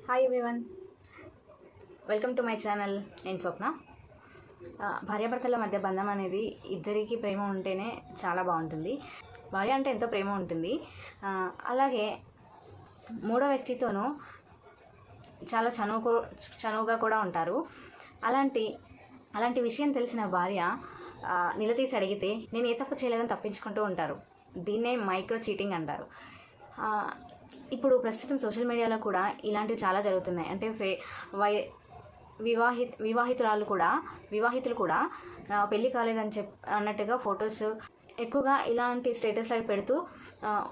Hi everyone, welcome to my channel. నేను స్వప్న. భార్యాభర్తల మధ్య బంధం అనేది ఇద్దరికి ప్రేమ ఉంటేనే చాలా బాగుంటుంది. భార్య అంటే ఎంతో ప్రేమ ఉంటుంది, అలాగే మూడో వ్యక్తితోనూ చాలా చనువుగా కూడా ఉంటారు. అలాంటి విషయం తెలిసిన భార్య నిలదీసి అడిగితే నేను ఏ తప్పు చేయలేదని తప్పించుకుంటూ ఉంటారు. దీన్నే మైక్రో చీటింగ్ అంటారు. ఇప్పుడు ప్రస్తుతం సోషల్ మీడియాలో కూడా ఇలాంటివి చాలా జరుగుతున్నాయి. అంటే వివాహితులు కూడా పెళ్ళి కాలేదని అన్నట్టుగా ఫొటోస్ ఎక్కువగా ఇలాంటి స్టేటస్లు అవి పెడుతూ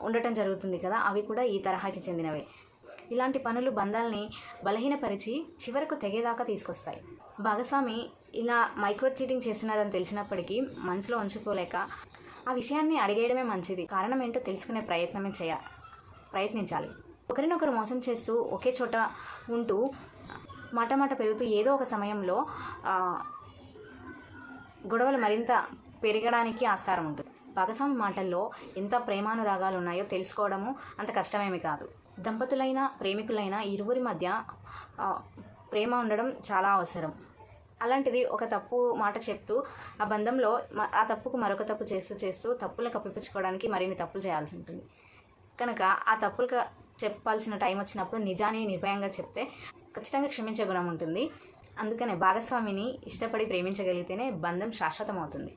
ఉండటం జరుగుతుంది కదా. అవి కూడా ఈ తరహాకి చెందినవే. ఇలాంటి పనులు బంధాలని బలహీనపరిచి చివరకు తెగేదాకా తీసుకొస్తాయి. భాగస్వామి ఇలా మైక్రో చీటింగ్ చేస్తున్నారని తెలిసినప్పటికీ మనసులో ఉంచుకోలేక ఆ విషయాన్ని అడిగేయడమే మంచిది. కారణం ఏంటో తెలుసుకునే ప్రయత్నించాలి. ఒకరినొకరు మోసం చేస్తూ ఒకే చోట ఉంటూ మాట పెరుగుతూ ఏదో ఒక సమయంలో గొడవలు మరింత పెరగడానికి ఆస్కారం ఉంటుంది. భాగస్వామి మాటల్లో ఎంత ప్రేమానురాగాలు ఉన్నాయో తెలుసుకోవడము అంత కష్టమేమి కాదు. దంపతులైనా ప్రేమికులైనా ఇరువురి మధ్య ప్రేమ ఉండడం చాలా అవసరం. అలాంటిది ఒక తప్పు మాట చెప్తూ ఆ బంధంలో ఆ తప్పుకు మరొక తప్పు చేస్తూ తప్పులను కప్పిపుచ్చుకోవడానికి మరిన్ని తప్పులు చేయాల్సి ఉంటుంది. కనుక ఆ తప్పులు చెప్పాల్సిన టైం వచ్చినప్పుడు నిజాన్ని నిర్భయంగా చెప్తే ఖచ్చితంగా క్షమించే గుణం ఉంటుంది. అందుకనే భాగస్వామిని ఇష్టపడి ప్రేమించగలిగితేనే బంధం శాశ్వతం అవుతుంది.